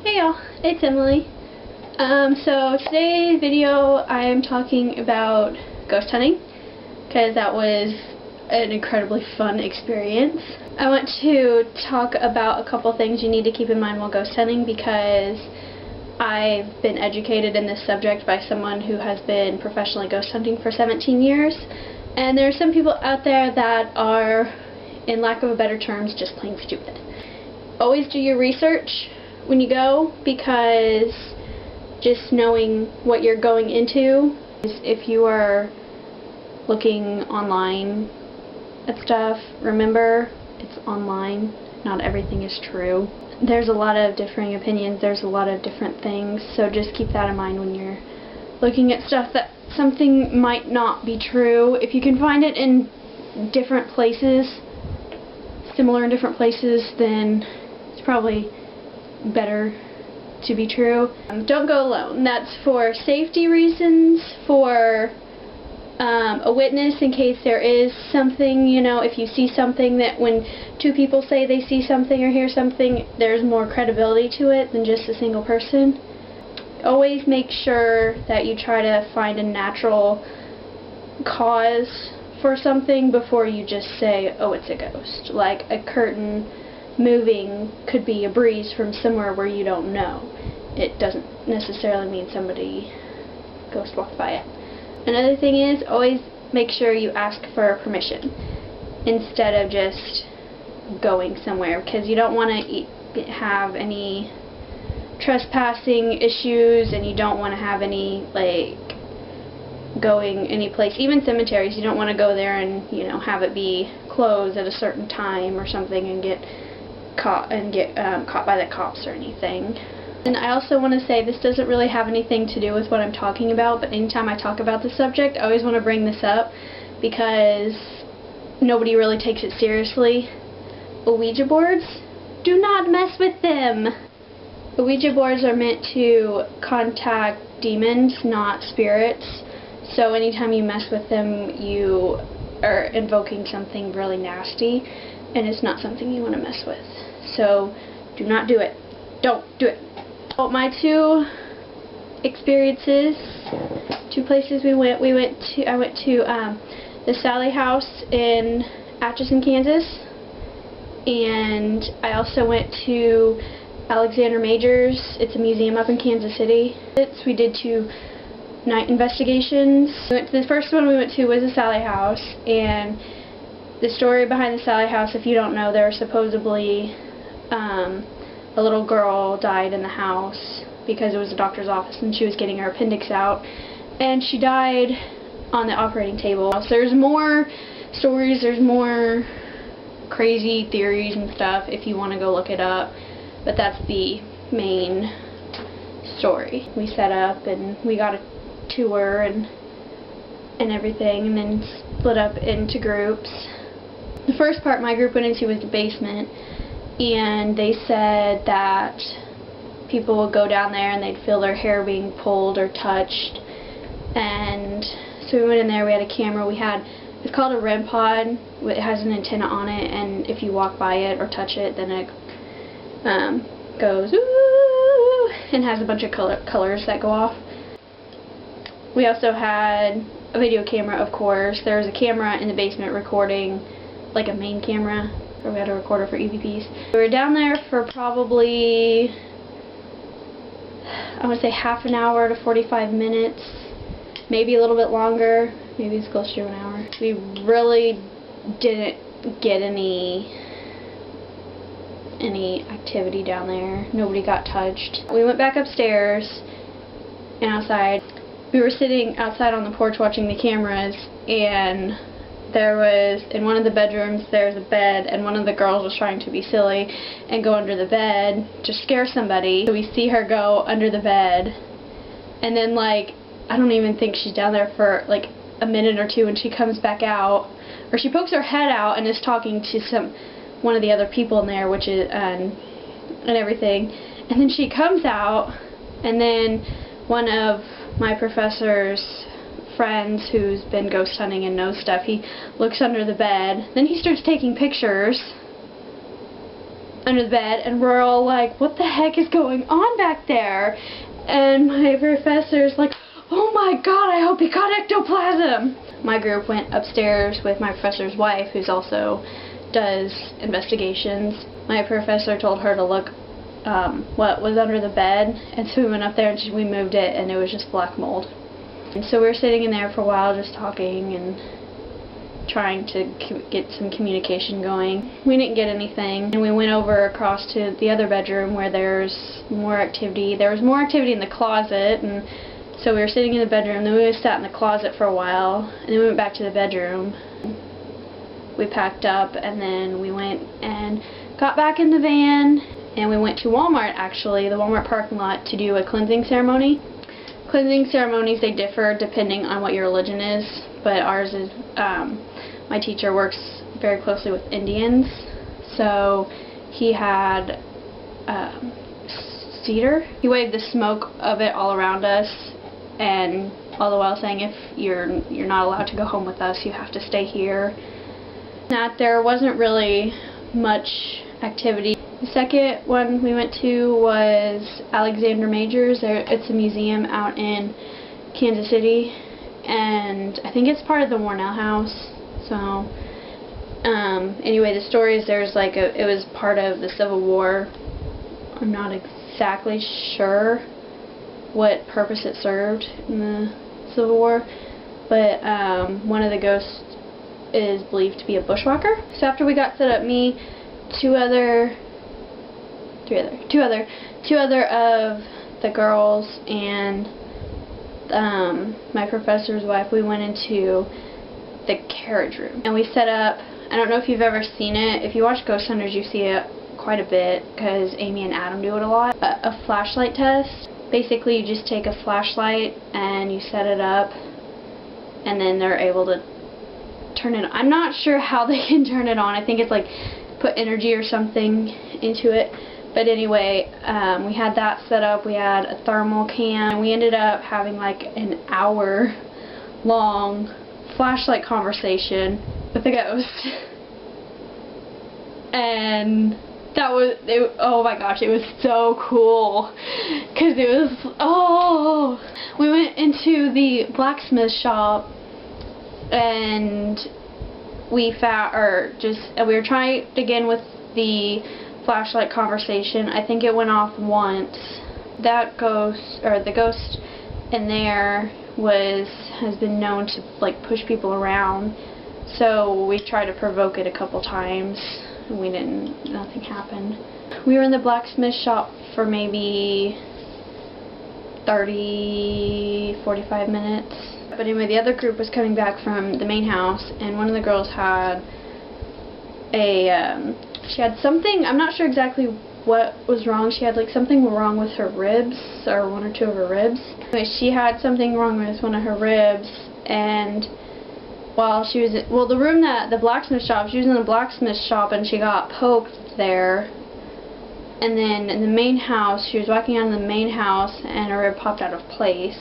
Hey y'all, it's Emily. So today's video I am talking about ghost hunting because that was an incredibly fun experience. I want to talk about a couple things you need to keep in mind while ghost hunting because I've been educated in this subject by someone who has been professionally ghost hunting for 17 years, and there are some people out there that are, in lack of a better terms, just plain stupid. Always do your research when you go, because just knowing what you're going into, if you are looking online at stuff, remember it's online, not everything is true. There's a lot of differing opinions, there's a lot of different things, so just keep that in mind when you're looking at stuff, that something might not be true. If you can find it in different places, similar in different places, then it's probably better to be true. Don't go alone. That's for safety reasons, for a witness in case there is something, you know, if you see something, that when two people say they see something or hear something, there's more credibility to it than just a single person. Always make sure that you try to find a natural cause for something before you just say, oh, it's a ghost. Like a curtain moving could be a breeze from somewhere where you don't know. It doesn't necessarily mean somebody ghost walked by it. Another thing is, always make sure you ask for permission instead of just going somewhere, because you don't want to have any trespassing issues, and you don't want to have any, like, going any place, even cemeteries. You don't want to go there and, you know, have it be closed at a certain time or something and get caught by the cops or anything. And I also want to say, this doesn't really have anything to do with what I'm talking about, but anytime I talk about the subject, I always want to bring this up because nobody really takes it seriously. Ouija boards? Do not mess with them! Ouija boards are meant to contact demons, not spirits. So anytime you mess with them, you are invoking something really nasty, and it's not something you want to mess with. So do not do it. Don't do it. Well, my two experiences, two places I went to the Sally House in Atchison, Kansas, and I also went to Alexander Major's. It's a museum up in Kansas City. We did 2 night investigations. The first one we went to was the Sally House, and the story behind the Sally House, if you don't know, there was supposedly a little girl died in the house because it was a doctor's office and she was getting her appendix out, and she died on the operating table. So there's more stories, there's more crazy theories and stuff if you want to go look it up, but that's the main story. We set up and we got a tour and everything, and then split up into groups. The first part my group went into was the basement, and they said that people would go down there and they'd feel their hair being pulled or touched. And so we went in there, we had a camera, it's called a REM pod, it has an antenna on it, and if you walk by it or touch it, then it goes ooh, and has a bunch of colors that go off. We also had a video camera, of course. There was a camera in the basement recording, like a main camera, where we had a recorder for EVPs. We were down there for probably, I would say, half an hour to 45 minutes, maybe a little bit longer, maybe it's close to an hour. We really didn't get any activity down there. Nobody got touched. We went back upstairs and outside. We were sitting outside on the porch watching the cameras, and there was, in one of the bedrooms, there's a bed, and one of the girls was trying to be silly and go under the bed to scare somebody. So we see her go under the bed, and then, like, I don't even think she's down there for like a minute or two, and she comes back out, or she pokes her head out and is talking to one of the other people in there, which is and everything, and then she comes out, and then one of my professor's friends who's been ghost hunting and knows stuff, he looks under the bed, then he starts taking pictures, under the bed, and we're all like, what the heck is going on back there? And my professor's like, oh my god, I hope he got ectoplasm. My group went upstairs with my professor's wife, who's also does investigations. My professor told her to look what was under the bed, and so we went up there and we moved it, and it was just black mold. And so we were sitting in there for a while just talking and trying to get some communication going. We didn't get anything, and we went over across to the other bedroom where there's more activity. There was more activity in the closet, and so we were sitting in the bedroom, then we sat in the closet for a while, and then we went back to the bedroom. We packed up, and then we went and got back in the van, and we went to Walmart, actually, the Walmart parking lot, to do a cleansing ceremony. Cleansing ceremonies, they differ depending on what your religion is, but ours is, my teacher works very closely with Indians, so he had cedar. He waved the smoke of it all around us, and all the while saying, if you're not allowed to go home with us, you have to stay here. That there wasn't really much activity. The second one we went to was Alexander Major's. It's a museum out in Kansas City, and I think it's part of the Warnell House. So anyway, the story is it was part of the Civil War. I'm not exactly sure what purpose it served in the Civil War, but one of the ghosts is believed to be a bushwhacker. So after we got set up, me, two other of the girls, and my professor's wife, we went into the carriage room, and we set up, I don't know if you've ever seen it, if you watch Ghost Hunters you see it quite a bit, because Amy and Adam do it a lot, a flashlight test. Basically you just take a flashlight and you set it up, and then they're able to turn it on. I'm not sure how they can turn it on. I think it's like put energy or something into it. But anyway, we had that set up. We had a thermal can, and we ended up having like an hour-long flashlight conversation with the ghost. And that was, oh my gosh, it was so cool. Because it was, oh. We went into the blacksmith shop, and we we were trying again with the flashlight conversation. I think it went off once. That ghost, or the ghost in there, has been known to like push people around. So we tried to provoke it a couple times, and nothing happened. We were in the blacksmith shop for maybe 30-45 minutes. But anyway, the other group was coming back from the main house, and one of the girls had she had something, I'm not sure exactly what was wrong. She had like something wrong with her ribs, or one or two of her ribs. Anyway, she had something wrong with one of her ribs, and while she was the blacksmith shop, she was in the blacksmith shop, and she got poked there. And then in the main house, she was walking out in the main house, and her rib popped out of place.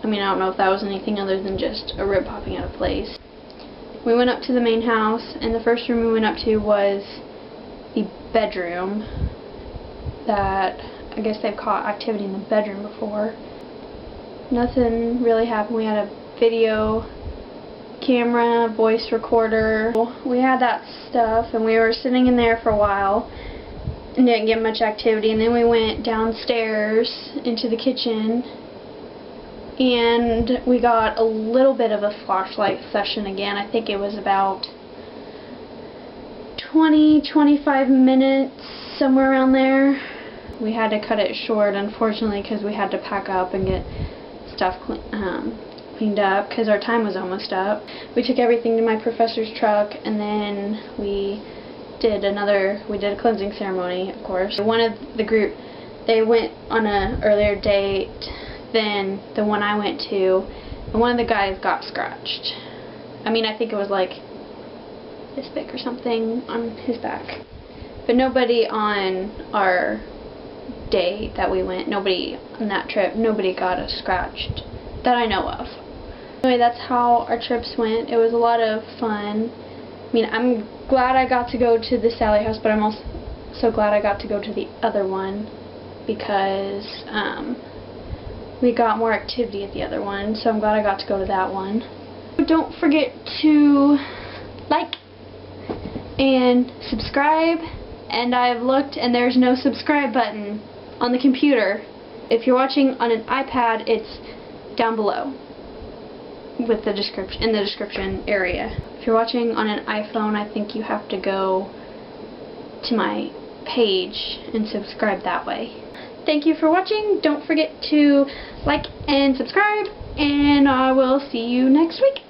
I mean, I don't know if that was anything other than just a rib popping out of place. We went up to the main house, and the first room we went up to was the bedroom. That, I guess they've caught activity in the bedroom before. Nothing really happened. We had a video camera, voice recorder. We had that stuff, and we were sitting in there for a while and didn't get much activity. And then we went downstairs into the kitchen, and we got a little bit of a flashlight session again. I think it was about 20-25 minutes, somewhere around there. We had to cut it short, unfortunately, because we had to pack up and get stuff cleaned up, because our time was almost up. We took everything to my professor's truck, and then we did a cleansing ceremony, of course. One of the group, they went on an earlier date than the one I went to, and one of the guys got scratched. I mean, I think it was like this big or something on his back. But nobody on our day that we went, nobody on that trip, nobody got us scratched that I know of. Anyway, that's how our trips went. It was a lot of fun. I mean, I'm glad I got to go to the Sally house, but I'm also so glad I got to go to the other one because we got more activity at the other one, so I'm glad I got to go to that one. Don't forget to like and subscribe, and I've looked and there's no subscribe button on the computer. If you're watching on an iPad, it's down below with the description, in the description area. If you're watching on an iPhone, I think you have to go to my page and subscribe that way. Thank you for watching. Don't forget to like and subscribe, and I will see you next week.